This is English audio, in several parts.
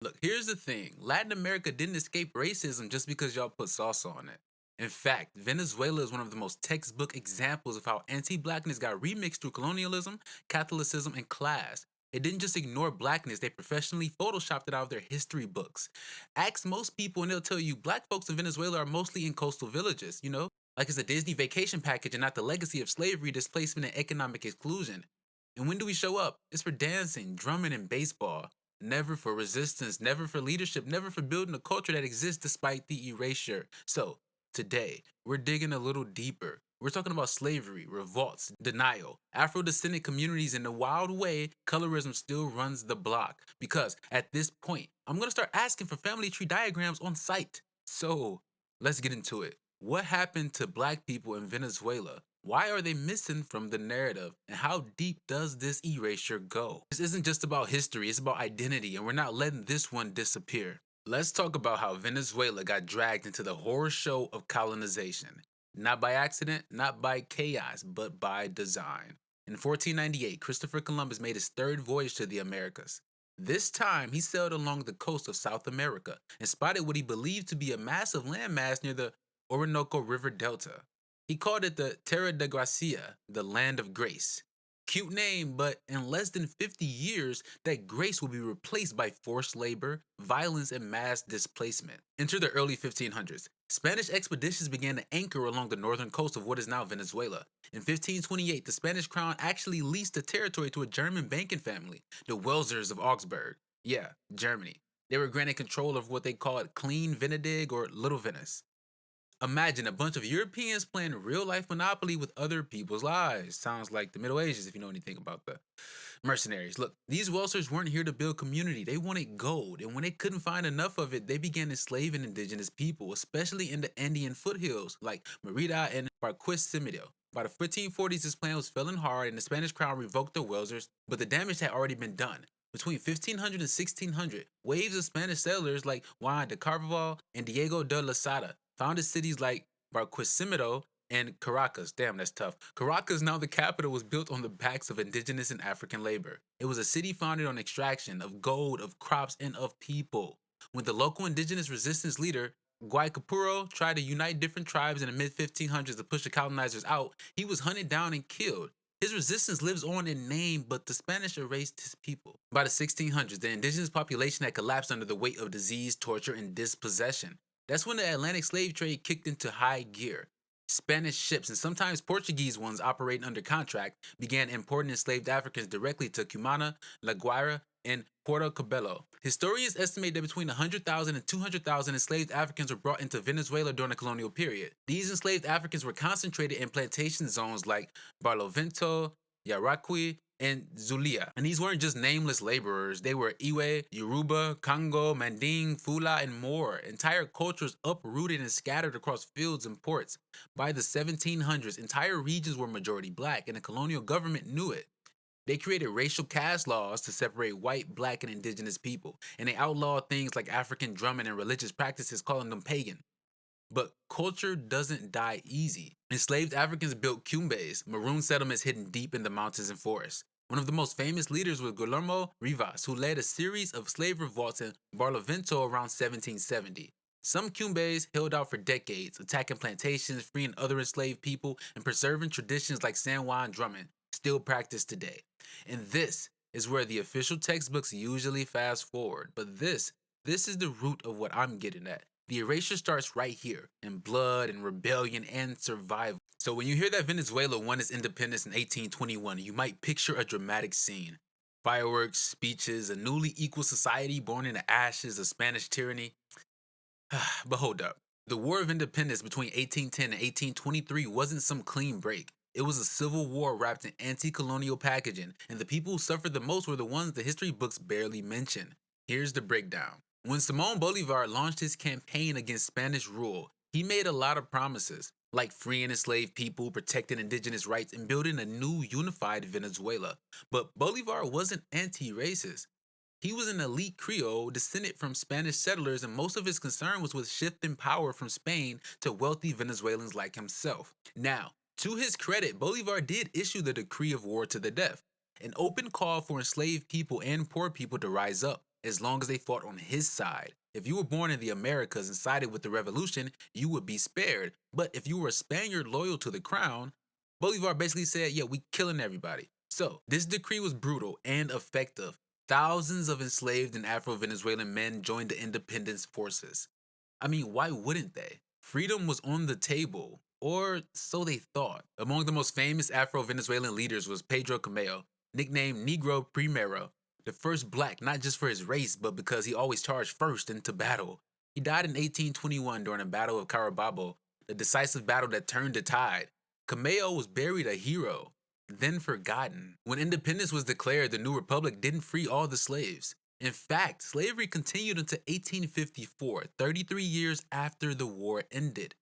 Look, here's the thing. Latin America didn't escape racism just because y'all put salsa on it. In fact, Venezuela is one of the most textbook examples of how anti-blackness got remixed through colonialism, Catholicism, and class. It didn't just ignore blackness, they professionally photoshopped it out of their history books. Ask most people and they'll tell you black folks in Venezuela are mostly in coastal villages, like it's a Disney vacation package and not the legacy of slavery, displacement, and economic exclusion. And when do we show up? It's for dancing, drumming, and baseball. Never for resistance, never for leadership, never for building a culture that exists despite the erasure. So, today, we're digging a little deeper. We're talking about slavery, revolts, denial, Afro descendant communities, and the wild way colorism still runs the block. Because at this point, I'm going to start asking for family tree diagrams on site. So, let's get into it. What happened to black people in Venezuela? Why are they missing from the narrative? And how deep does this erasure go? This isn't just about history, it's about identity, and we're not letting this one disappear. Let's talk about how Venezuela got dragged into the horror show of colonization. Not by accident, not by chaos, but by design. In 1498, Christopher Columbus made his third voyage to the Americas. This time, he sailed along the coast of South America and spotted what he believed to be a massive landmass near the Orinoco River Delta. He called it the Terra de Gracia, the land of grace. Cute name, but in less than 50 years, that grace will be replaced by forced labor, violence, and mass displacement. Enter the early 1500s. Spanish expeditions began to anchor along the northern coast of what is now Venezuela. In 1528, the Spanish crown actually leased the territory to a German banking family, the Welsers of Augsburg. Yeah, Germany. They were granted control of what they called Clean Venedig or Little Venice. Imagine a bunch of Europeans playing real life Monopoly with other people's lives. Sounds like the Middle Ages if you know anything about the mercenaries. Look, these Welsers weren't here to build community, they wanted gold. And when they couldn't find enough of it, they began enslaving indigenous people, especially in the Andean foothills like Merida and Barquisimeto. By the 1540s, this plan was failing hard and the Spanish crown revoked the Welsers, but the damage had already been done. Between 1500 and 1600, waves of Spanish settlers like Juan de Carvajal and Diego de Losada founded cities like Barquisimeto and Caracas. Damn, that's tough. Caracas, now the capital, was built on the backs of indigenous and African labor. It was a city founded on extraction of gold, of crops, and of people. When the local indigenous resistance leader, Guaycapuro, tried to unite different tribes in the mid 1500s to push the colonizers out, he was hunted down and killed. His resistance lives on in name, but the Spanish erased his people. By the 1600s, the indigenous population had collapsed under the weight of disease, torture, and dispossession. That's when the Atlantic slave trade kicked into high gear. Spanish ships, and sometimes Portuguese ones operating under contract, began importing enslaved Africans directly to Cumana, La Guaira, and Puerto Cabello. Historians estimate that between 100,000 and 200,000 enslaved Africans were brought into Venezuela during the colonial period. These enslaved Africans were concentrated in plantation zones like Barlovento, Yaraqui, and Zulia. And these weren't just nameless laborers, they were Iwe, Yoruba, Congo, Manding, Fula, and more. Entire cultures uprooted and scattered across fields and ports. By the 1700s, entire regions were majority black, and the colonial government knew it. They created racial caste laws to separate white, black, and indigenous people, and they outlawed things like African drumming and religious practices, calling them pagan. But culture doesn't die easy. Enslaved Africans built cumbes, maroon settlements hidden deep in the mountains and forests. One of the most famous leaders was Guillermo Rivas, who led a series of slave revolts in Barlovento around 1770. Some cumbes held out for decades, attacking plantations, freeing other enslaved people, and preserving traditions like San Juan drumming, still practiced today. And this is where the official textbooks usually fast forward. But this is the root of what I'm getting at. The erasure starts right here in blood and rebellion and survival. So when you hear that Venezuela won its independence in 1821, you might picture a dramatic scene. Fireworks, speeches, a newly equal society born in the ashes of Spanish tyranny. But hold up. The War of Independence between 1810 and 1823 wasn't some clean break. It was a civil war wrapped in anti colonial packaging, and the people who suffered the most were the ones the history books barely mention. Here's the breakdown. When Simon Bolivar launched his campaign against Spanish rule, he made a lot of promises, like freeing enslaved people, protecting indigenous rights, and building a new unified Venezuela. But Bolivar wasn't anti racist. He was an elite Creole descended from Spanish settlers, and most of his concern was with shifting power from Spain to wealthy Venezuelans like himself. Now, to his credit, Bolivar did issue the decree of war to the death, an open call for enslaved people and poor people to rise up. as long as they fought on his side. If you were born in the Americas and sided with the revolution, you would be spared. But if you were a Spaniard loyal to the crown, Bolivar basically said, yeah, we killing everybody. So this decree was brutal and effective. Thousands of enslaved and Afro-Venezuelan men joined the independence forces. I mean, why wouldn't they? Freedom was on the table, or so they thought. Among the most famous Afro-Venezuelan leaders was Pedro Camello, nicknamed Negro Primero, the first black not just for his race, but because he always charged first into battle. He died in 1821 during the Battle of Carabobo, the decisive battle that turned the tide. Camello was buried a hero, then forgotten. When independence was declared, the new republic didn't free all the slaves. In fact, slavery continued until 1854, 33 years after the war ended.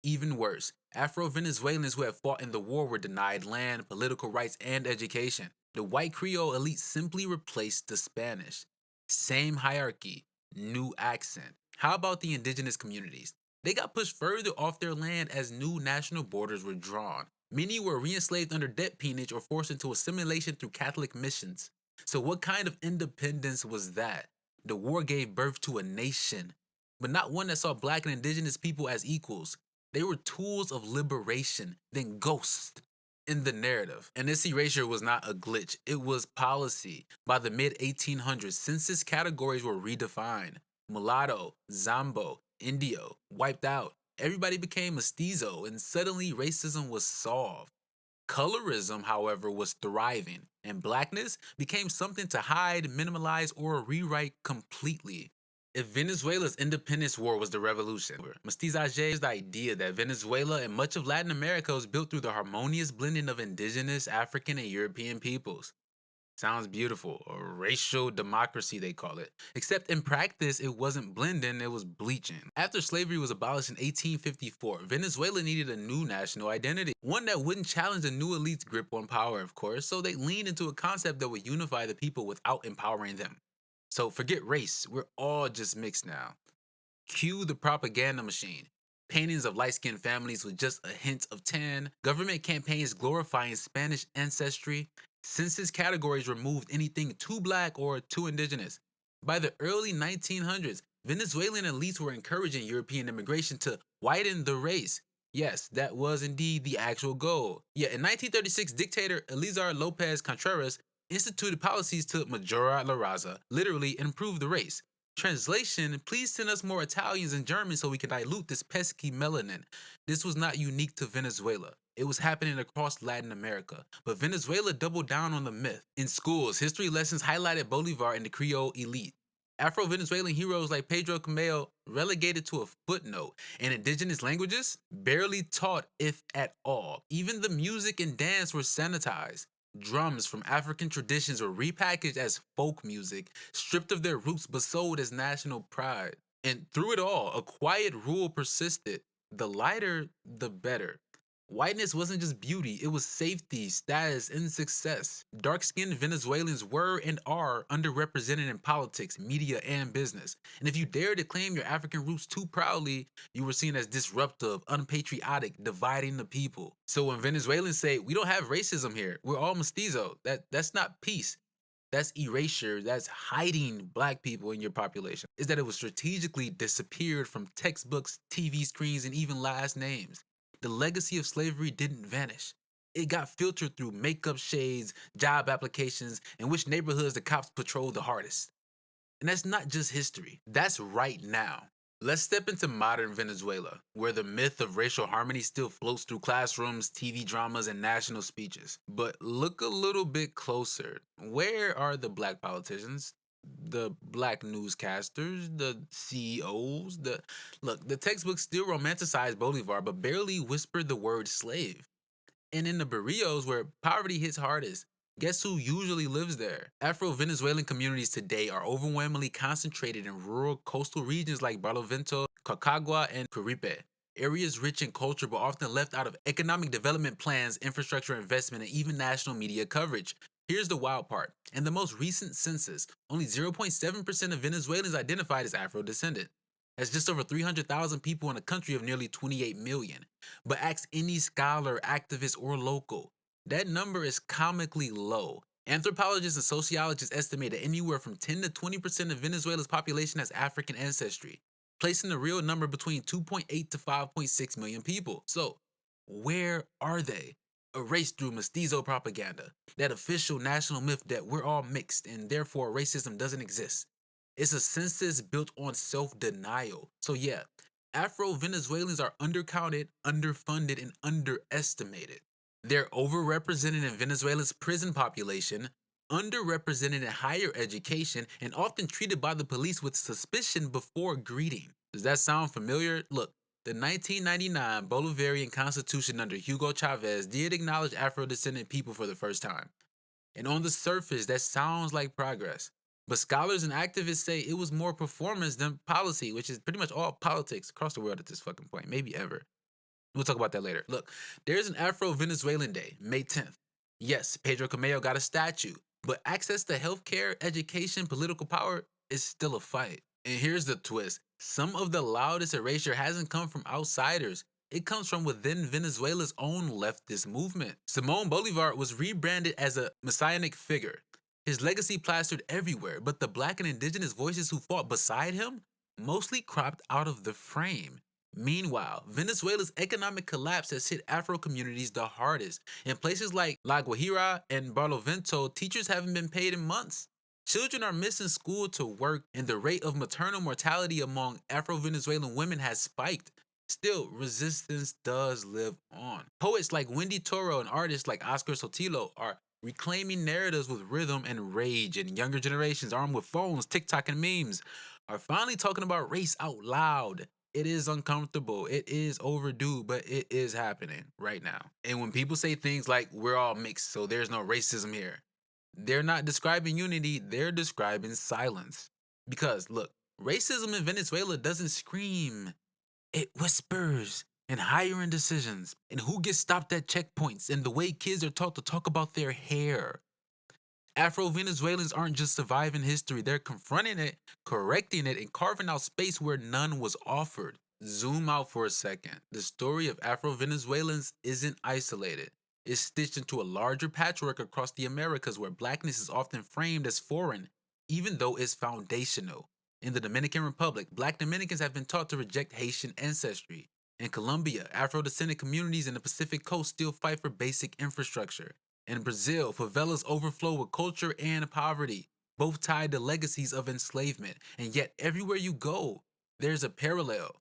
Even worse, Afro-Venezuelans who had fought in the war were denied land, political rights, and education. The white Creole elite simply replaced the Spanish. Same hierarchy, new accent. How about the indigenous communities? They got pushed further off their land as new national borders were drawn. Many were re-enslaved under debt peonage or forced into assimilation through Catholic missions. So what kind of independence was that? The war gave birth to a nation, but not one that saw black and indigenous people as equals. They were tools of liberation, then ghosts in the narrative. And this erasure was not a glitch, it was policy. By the mid 1800s, census categories were redefined. Mulatto, Zambo, Indio, wiped out. Everybody became mestizo, and suddenly racism was solved. Colorism, however, was thriving, and blackness became something to hide, minimalize, or rewrite completely. If Venezuela's independence war was the revolution, Mestizaje is the idea that Venezuela and much of Latin America was built through the harmonious blending of indigenous, African, and European peoples. Sounds beautiful, a racial democracy they call it. Except in practice, it wasn't blending, it was bleaching. After slavery was abolished in 1854, Venezuela needed a new national identity. One that wouldn't challenge the new elite's grip on power, of course, so they leaned into a concept that would unify the people without empowering them. So forget race, we're all just mixed now. Cue the propaganda machine. Paintings of light-skinned families with just a hint of tan, government campaigns glorifying Spanish ancestry, census categories removed anything too black or too indigenous. By the early 1900s, Venezuelan elites were encouraging European immigration to whiten the race. Yes, that was indeed the actual goal. Yet in 1936, dictator Elizar Lopez Contreras instituted policies to majora la raza, literally improve the race. Translation, please send us more Italians and Germans so we can dilute this pesky melanin. This was not unique to Venezuela. It was happening across Latin America. But Venezuela doubled down on the myth. In schools, history lessons highlighted Bolivar and the Creole elite. Afro-Venezuelan heroes like Pedro Camello relegated to a footnote, and indigenous languages barely taught, if at all. Even the music and dance were sanitized. Drums from African traditions were repackaged as folk music, stripped of their roots but sold as national pride. And through it all, a quiet rule persisted: the lighter, the better. Whiteness wasn't just beauty, it was safety, status, and success. Dark skinned Venezuelans were and are underrepresented in politics, media, and business. And if you dared to claim your African roots too proudly, you were seen as disruptive, unpatriotic, dividing the people. So when Venezuelans say, we don't have racism here, we're all mestizo, that's not peace. That's erasure, that's hiding black people in your population. Is that it was strategically disappeared from textbooks, TV screens, and even last names. The legacy of slavery didn't vanish. It got filtered through makeup shades, job applications, and which neighborhoods the cops patrolled the hardest. And that's not just history, that's right now. Let's step into modern Venezuela, where the myth of racial harmony still floats through classrooms, TV dramas, and national speeches. But look a little bit closer. Where are the black politicians? The black newscasters, the CEOs, the textbooks still romanticize Bolivar, but barely whispered the word slave. And in the barrios where poverty hits hardest, guess who usually lives there? Afro-Venezuelan communities today are overwhelmingly concentrated in rural coastal regions like Barlovento, Cocagua, and Caripe. Areas rich in culture but often left out of economic development plans, infrastructure investment, and even national media coverage. Here's the wild part. In the most recent census, only 0.7% of Venezuelans identified as Afro-descendant. That's just over 300,000 people in a country of nearly 28 million. But ask any scholar, activist, or local. That number is comically low. Anthropologists and sociologists estimate that anywhere from 10 to 20% of Venezuela's population has African ancestry, placing the real number between 2.8 to 5.6 million people. So, where are they? Erased through mestizo propaganda, that official national myth that we're all mixed and therefore racism doesn't exist. It's a census built on self denial. So, yeah, Afro Venezuelans are undercounted, underfunded, and underestimated. They're overrepresented in Venezuela's prison population, underrepresented in higher education, and often treated by the police with suspicion before greeting. Does that sound familiar? Look, the 1999 Bolivarian Constitution under Hugo Chavez did acknowledge Afro descendant people for the first time. And on the surface, that sounds like progress. But scholars and activists say it was more performance than policy, which is pretty much all politics across the world at this fucking point, maybe ever. We'll talk about that later. Look, there's an Afro-Venezuelan Day, May 10th. Yes, Pedro Camello got a statue, but access to healthcare, education, political power is still a fight. And here's the twist. Some of the loudest erasure hasn't come from outsiders. It comes from within Venezuela's own leftist movement. Simón Bolívar was rebranded as a messianic figure. His legacy plastered everywhere, but the black and indigenous voices who fought beside him mostly cropped out of the frame. Meanwhile, Venezuela's economic collapse has hit Afro communities the hardest. In places like La Guajira and Barlovento, teachers haven't been paid in months. Children are missing school to work, and the rate of maternal mortality among Afro-Venezuelan women has spiked. Still, resistance does live on. Poets like Wendy Toro and artists like Oscar Sotelo are reclaiming narratives with rhythm and rage, and younger generations armed with phones, TikTok, and memes are finally talking about race out loud. It is uncomfortable. It is overdue, but it is happening right now. And when people say things like, we're all mixed, so there's no racism here, they're not describing unity, they're describing silence. Because, look, racism in Venezuela doesn't scream, it whispers and higher decisions, and who gets stopped at checkpoints, and the way kids are taught to talk about their hair. Afro-Venezuelans aren't just surviving history, they're confronting it, correcting it, and carving out space where none was offered. Zoom out for a second. The story of Afro-Venezuelans isn't isolated. It's stitched into a larger patchwork across the Americas where blackness is often framed as foreign, even though it's foundational. In the Dominican Republic, black Dominicans have been taught to reject Haitian ancestry. In Colombia, Afro-descendant communities in the Pacific Coast still fight for basic infrastructure. In Brazil, favelas overflow with culture and poverty, both tied to legacies of enslavement. And yet, everywhere you go, there's a parallel.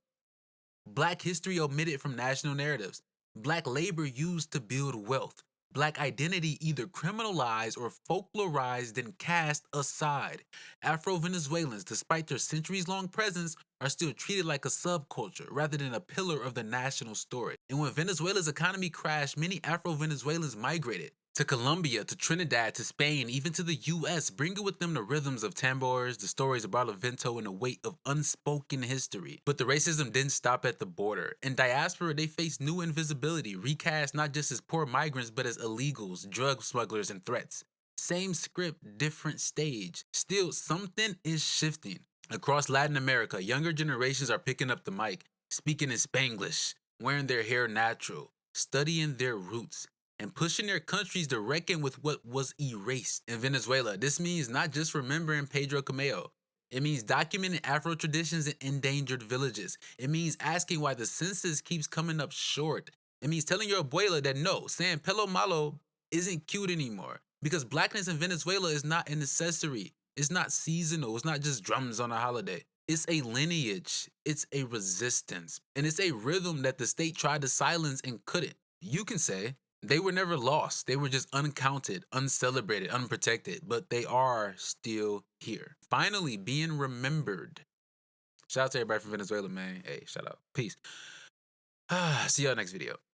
Black history omitted from national narratives. Black labor used to build wealth. Black identity either criminalized or folklorized and cast aside. Afro-Venezuelans, despite their centuries-long presence, are still treated like a subculture rather than a pillar of the national story. And when Venezuela's economy crashed, many Afro-Venezuelans migrated to Colombia, to Trinidad, to Spain, even to the US, bringing with them the rhythms of tambors, the stories of Barlovento, and the weight of unspoken history. But the racism didn't stop at the border. In diaspora, they faced new invisibility, recast not just as poor migrants, but as illegals, drug smugglers, and threats. Same script, different stage. Still, something is shifting. Across Latin America, younger generations are picking up the mic, speaking in Spanglish, wearing their hair natural, studying their roots, and pushing their countries to reckon with what was erased. In Venezuela, this means not just remembering Pedro Camello. It means documenting Afro traditions in endangered villages. It means asking why the census keeps coming up short. It means telling your abuela that no, saying pelo malo isn't cute anymore. Because blackness in Venezuela is not an accessory. It's not seasonal. It's not just drums on a holiday. It's a lineage. It's a resistance. And it's a rhythm that the state tried to silence and couldn't. You can say, they were never lost. They were just uncounted, uncelebrated, unprotected, but they are still here. Finally, being remembered. Shout out to everybody from Venezuela, man. Hey, shout out. Peace. See y'all next video.